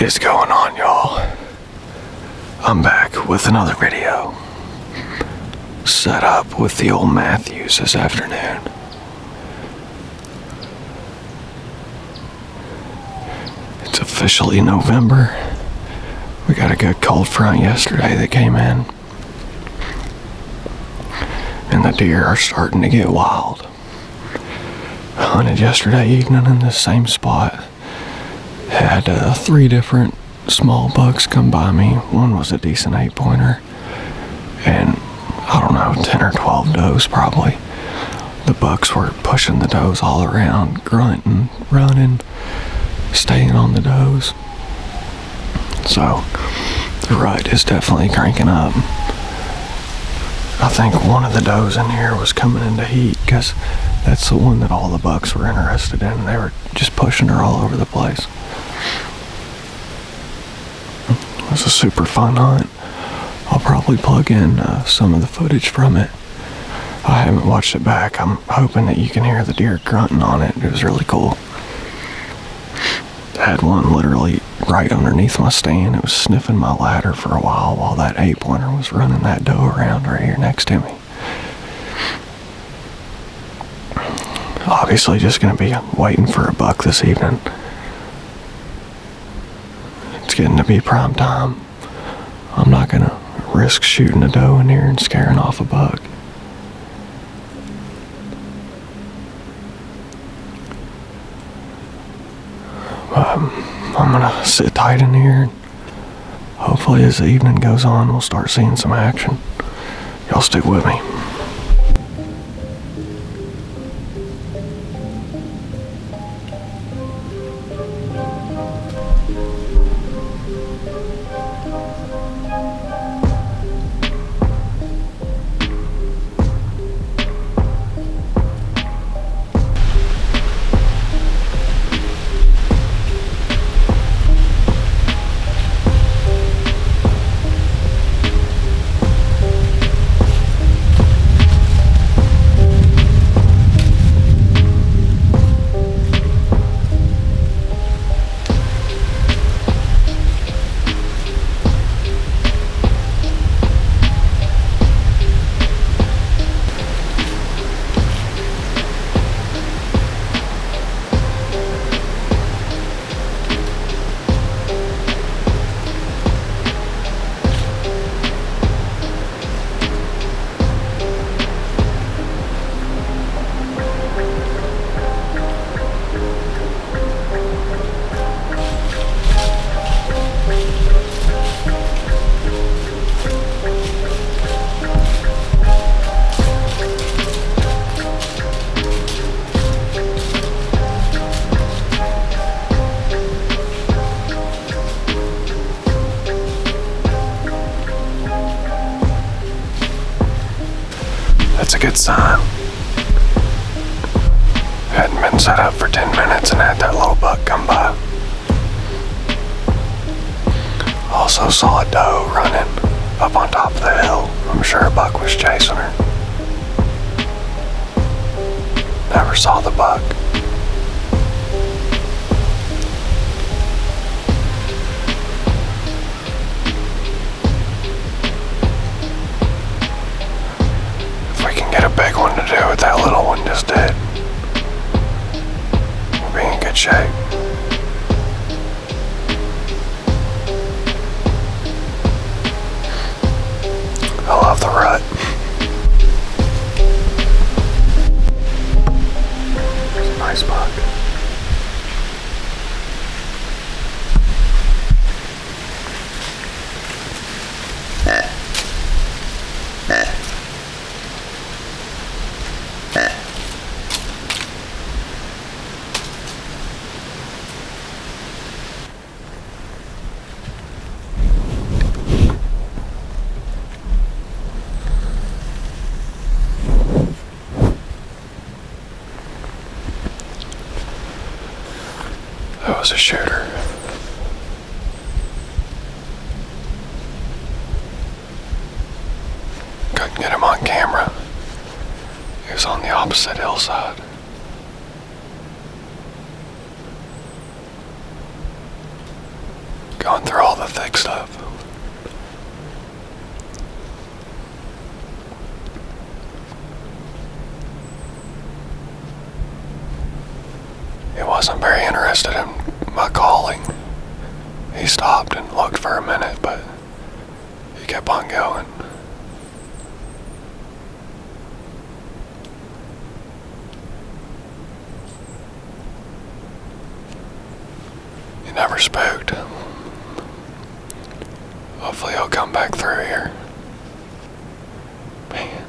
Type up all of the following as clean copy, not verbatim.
is going on, y'all? I'm back with another video. Set up with the old Matthews this afternoon. It's officially November. We got a good cold front yesterday that came in. And the deer are starting to get wild. I hunted yesterday evening in the same spot. Had 3 different small bucks come by me. One was a decent 8-pointer. And I don't know, 10 or 12 does probably. The bucks were pushing the does all around, grunting, running, staying on the does. So the rut is definitely cranking up. I think one of the does in here was coming into heat because that's the one that all the bucks were interested in, and they were just pushing her all over the place. It was a super fun hunt. I'll probably plug in some of the footage from it. I haven't watched it back. I'm hoping that you can hear the deer grunting on it. It was really cool. I had one literally right underneath my stand. It was sniffing my ladder for a while that 8-pointer was running that doe around right here next to me. Obviously just going to be waiting for a buck this evening. It's getting to be prime time. I'm not going to risk shooting a doe in here and scaring off a buck. I'm gonna sit tight in here. Hopefully as the evening goes on, we'll start seeing some action. Y'all stick with me. That's a good sign. Hadn't been set up for 10 minutes and had that little buck come by. Also saw a doe running up on top of the hill. I'm sure a buck was chasing her. Never saw the buck. Get a big one to do what that little one just did. We'll be in good shape. I love the rut. It's a nice buck. That was a shooter. Couldn't get him on camera. He was on the opposite hillside. going through all the thick stuff. He wasn't very interested in my calling. He stopped and looked for a minute, but he kept on going. He never spooked. Hopefully he'll come back through here. Man.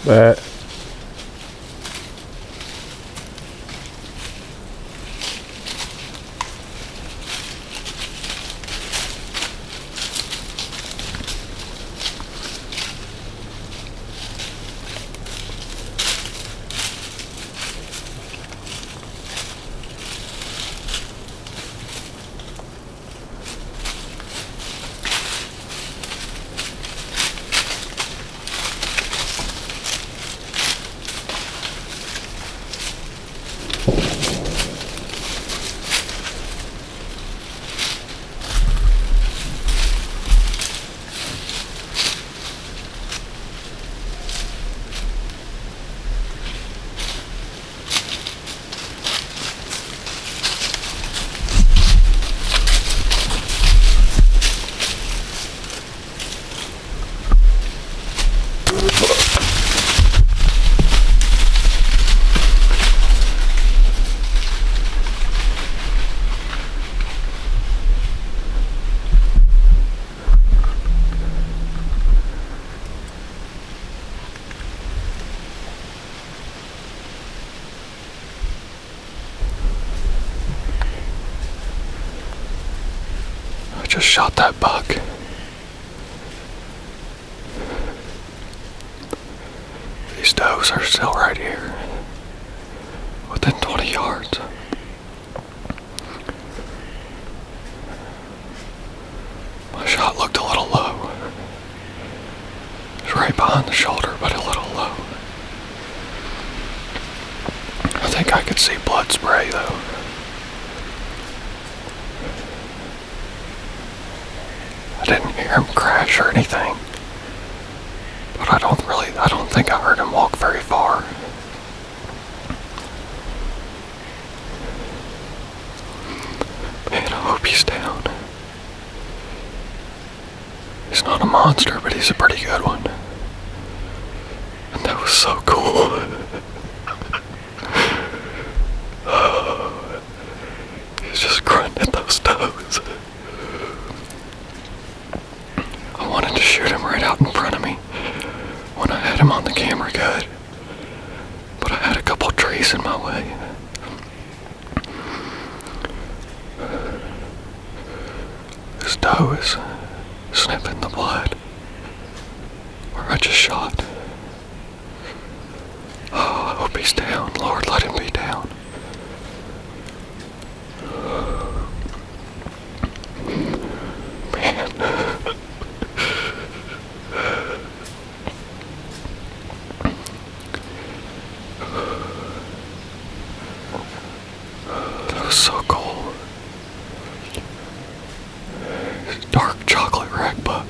But I just shot that buck. These does are still right here, within 20 yards. My shot looked a little low. It was right behind the shoulder, but a little low. I think I could see blood spray though. I didn't hear him crash or anything, but I don't think I heard him walk very far. Man, I hope he's down. He's not a monster, but he's a pretty good one. And that was so cool. He's just grunting at those toes. I wanted to shoot him right out in front of me when I had him on the camera good, but I had a couple trees in my way. This doe is sniffing the blood where I just shot. Oh, I hope he's down. Lord, let him be down. Man. That was so cool. Dark chocolate rack buck.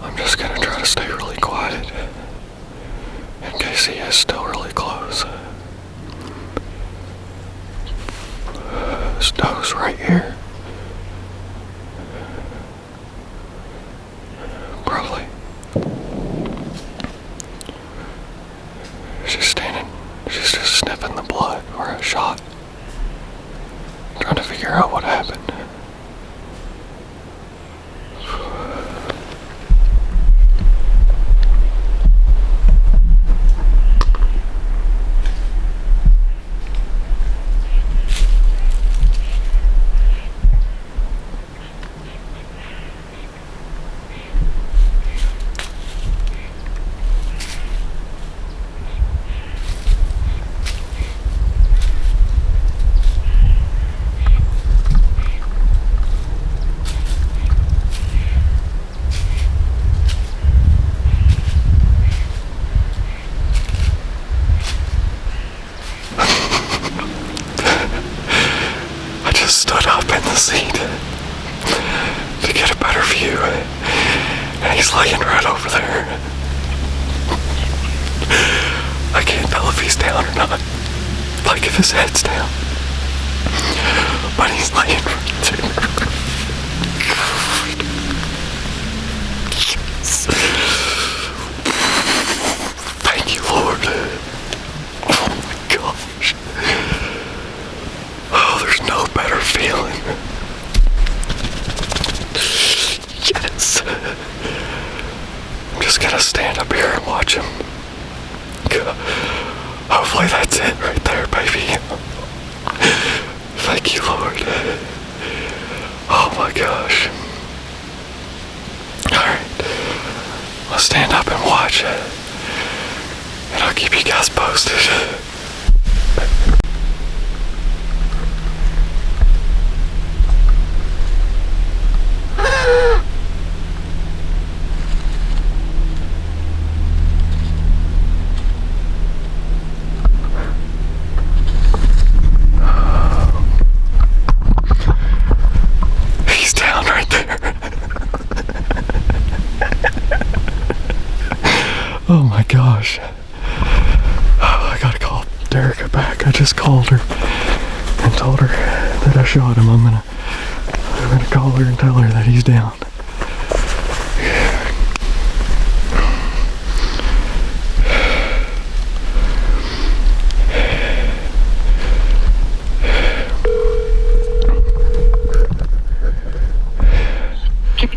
I'm just gonna try to stay really quiet in case he is still really close. This doe's right here. Probably. She's just sniffing the blood where I shot. Trying to figure out what happened. Stood up in the seat to get a better view, and he's laying right over there. I can't tell if he's down or not, like if his head's down, but he's laying right there. Thank you, Lord. Oh my gosh. Oh, there's no better feeling. Hopefully that's it right there, baby. Thank you, Lord. Oh my gosh. Alright. I'll stand up and watch. And I'll keep you guys posted. He's down right there. Oh my gosh. Oh, I gotta call Derica back. I just called her and told her that I shot him. I'm gonna call her and tell her that he's down.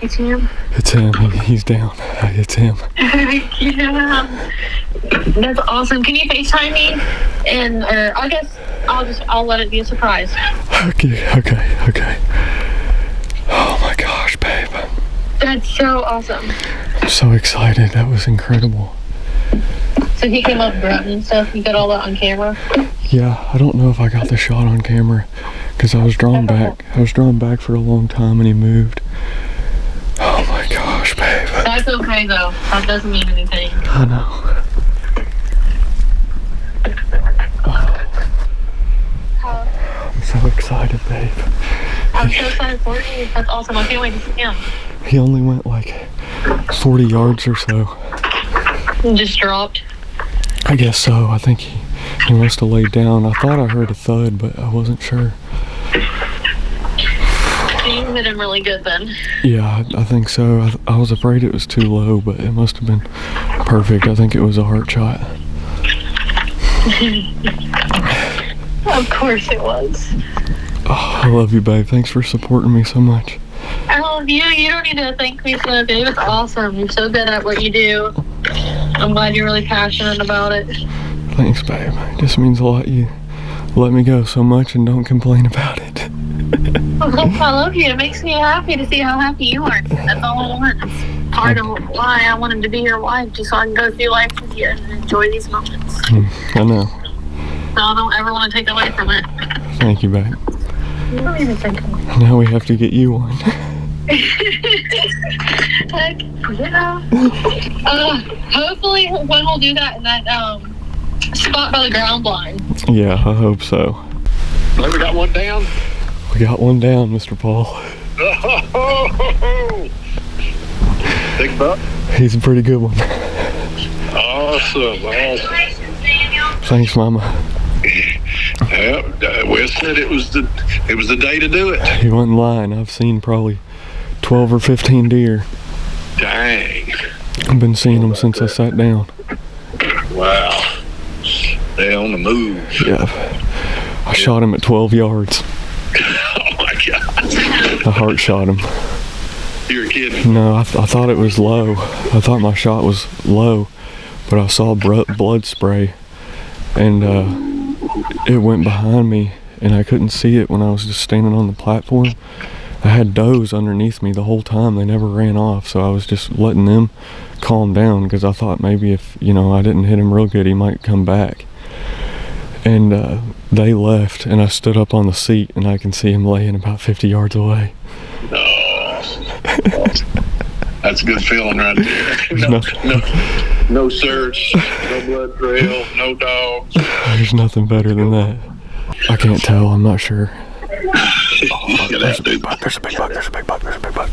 It's him. It's him. He's down. It's him. Yeah. That's awesome. Can you FaceTime me? And I guess I'll let it be a surprise. Okay. Oh my gosh, babe. That's so awesome. I'm so excited. That was incredible. So he came up grunting and stuff. You got all that on camera? Yeah, I don't know if I got the shot on camera because I was drawn back. I was drawn back for a long time and he moved. Oh my gosh, babe. That's okay though. That doesn't mean anything. I know. I'm so excited, babe. I'm so excited for you. That's awesome. I can't wait to see him. He only went like 40 yards or so. And just dropped. I guess so. I think he must have laid down. I thought I heard a thud, but I wasn't sure. You hit him really good then. Yeah, I think so. I was afraid it was too low, but it must have been perfect. I think it was a heart shot. Of course it was. Oh, I love you, babe. Thanks for supporting me so much. I love you. You don't need to thank me for that, babe. It's awesome. You're so good at what you do. I'm glad you're really passionate about it. Thanks, babe. It just means a lot. You let me go so much and don't complain about it. I love you. It makes me happy to see how happy you are. That's all I want. It's part of why I want him to be your wife, just so I can go through life with you and enjoy these moments. I know. So I don't ever want to take away from it. Thank you, babe. You don't even think of it. Now we have to get you one. Heck, yeah. Hopefully when we'll do that in that spot by the ground blind. Yeah, I hope so. So we got one down? We got one down, Mr. Paul. Big buck? He's a pretty good one. Awesome. Thanks, Mama. Yeah, Wes said it was the day to do it. He wasn't lying. I've seen probably 12 or 15 deer. Dang. I've been seeing them since I sat down. Wow. They're on the move. Yeah. I shot him at 12 yards. Oh my God. I heart shot him. You're kidding. No, I thought it was low. I thought my shot was low, but I saw blood spray, and it went behind me, and I couldn't see it when I was just standing on the platform. I had does underneath me the whole time. They never ran off, so I was just letting them calm down because I thought maybe if, I didn't hit him real good, he might come back. And they left, and I stood up on the seat, and I can see him laying about 50 yards away. Oh, that's a good feeling right there. No search, no blood trail, no dogs. There's nothing better than that. I can't tell. I'm not sure. Oh, there's a big buck. There's a big buck. There's a big buck. There's a big buck.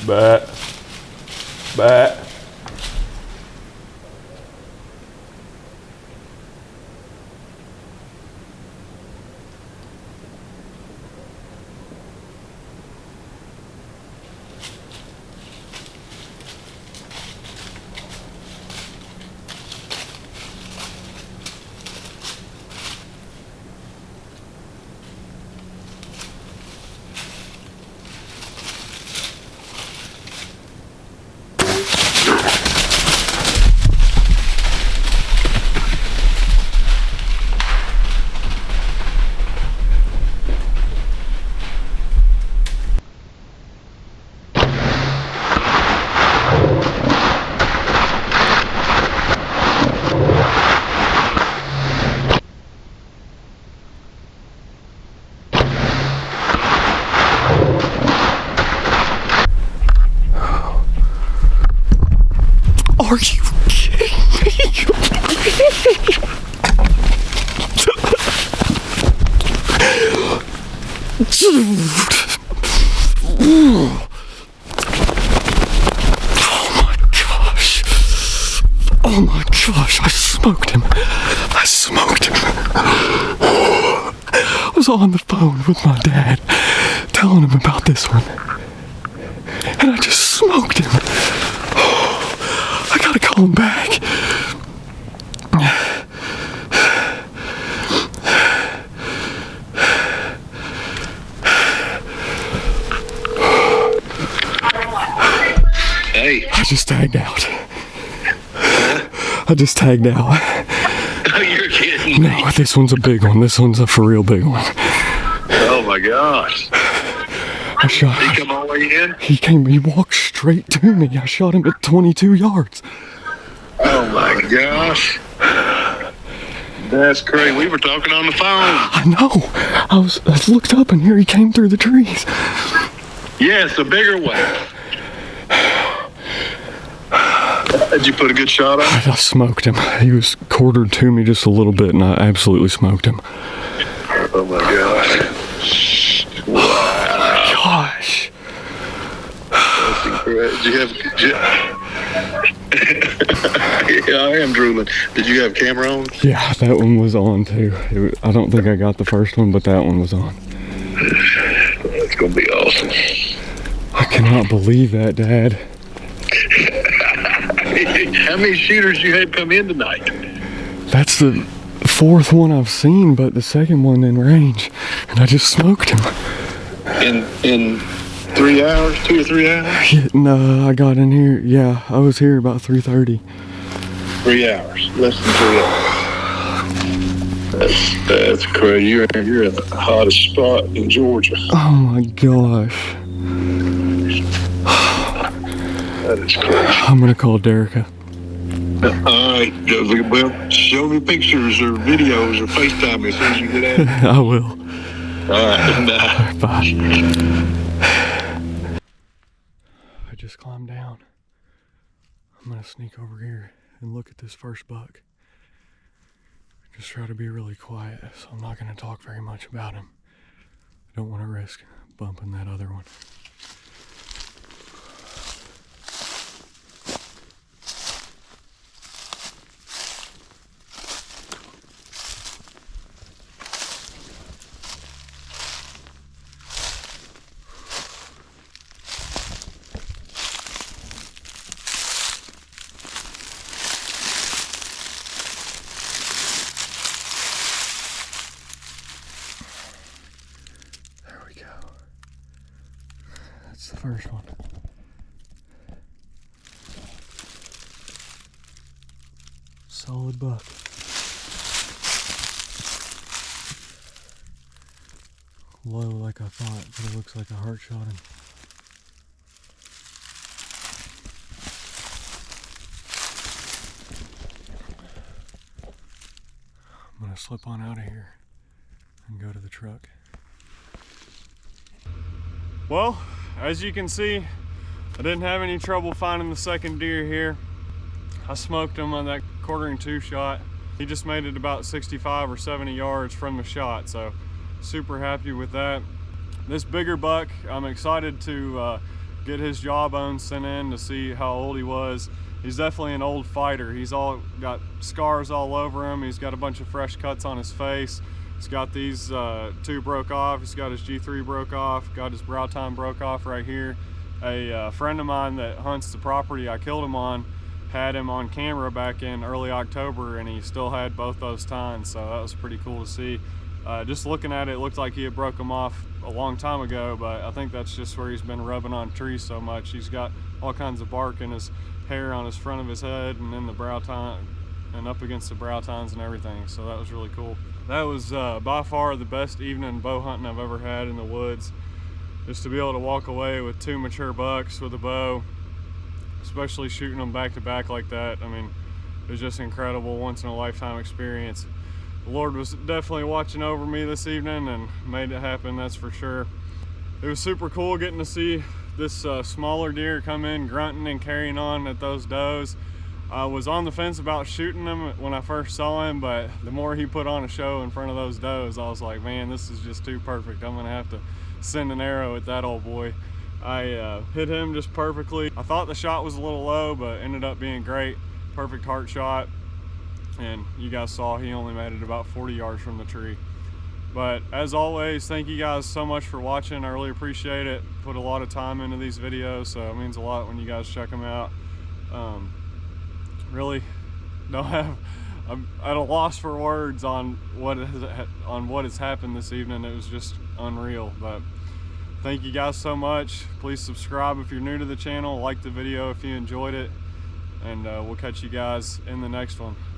Bat. Bat. Are you kidding me? Oh my gosh, I smoked him. I smoked him. I was on the phone with my dad telling him about this one. And I just smoked him. I gotta call him back. Hey. I just tagged out. I just tagged out. Oh, you're kidding me. No, this one's a big one. This one's a for real big one. Oh my gosh. I shot. Did he come all the way in? He walked straight to me. I shot him at 22 yards. Oh my gosh. That's crazy. We were talking on the phone. I know. I looked up and here he came through the trees. Yes, a bigger one. Did you put a good shot on? I smoked him. He was quartered to me just a little bit and I absolutely smoked him. Oh my gosh. Wow. Oh my gosh. That's incredible. Did you have... Yeah, I am drooling. Did you have camera on? Yeah, that one was on too. I don't think I got the first one, but that one was on. That's gonna be awesome. I cannot believe that, Dad. How many shooters you had come in tonight? That's the fourth one I've seen, but the second one in range, and I just smoked him. In 3 hours, 2 or 3 hours? Yeah, no, I got in here. Yeah, I was here about 3:30. 3 hours, less than 3 hours. That's crazy. You're in the hottest spot in Georgia. Oh my gosh. That is crazy. I'm gonna call Derica. All right, well, show me pictures or videos or FaceTime me as soon as you get out. I will. All right, bye. I just climbed down. I'm gonna sneak over here and look at this first buck. Just try to be really quiet, so I'm not gonna talk very much about him. I don't want to risk bumping that other one. That's the first one. Solid buck. Low like I thought, but it looks like a heart shot him. I'm gonna slip on out of here and go to the truck. Well, as you can see, I didn't have any trouble finding the second deer here. I smoked him on that quartering 2 shot. He just made it about 65 or 70 yards from the shot, so super happy with that. This bigger buck, I'm excited to get his jawbone sent in to see how old he was. He's definitely an old fighter. He's all got scars all over him. He's got a bunch of fresh cuts on his face. He's got these two broke off. He's got his G3 broke off, got his brow tine broke off right here. A friend of mine that hunts the property I killed him on had him on camera back in early October, and he still had both those tines, so that was pretty cool to see. Just looking at it, it looked like he had broke them off a long time ago, but I think that's just where he's been rubbing on trees so much. He's got all kinds of bark in his hair on his front of his head and in the brow tine and up against the brow tines and everything, so that was really cool. That was by far the best evening bow hunting I've ever had in the woods. Just to be able to walk away with 2 mature bucks with a bow, especially shooting them back to back like that. I mean, it was just incredible, once in a lifetime experience. The Lord was definitely watching over me this evening and made it happen, that's for sure. It was super cool getting to see this smaller deer come in grunting and carrying on at those does. I was on the fence about shooting him when I first saw him, but the more he put on a show in front of those does, I was like, man, this is just too perfect. I'm gonna have to send an arrow at that old boy. I hit him just perfectly. I thought the shot was a little low, but ended up being great. Perfect heart shot. And you guys saw he only made it about 40 yards from the tree. But as always, thank you guys so much for watching. I really appreciate it. Put a lot of time into these videos, so it means a lot when you guys check them out. Really don't have, I'm at a loss for words on what has happened this evening. It was just unreal. But thank you guys so much. Please subscribe if you're new to the channel. Like the video if you enjoyed it, and we'll catch you guys in the next one.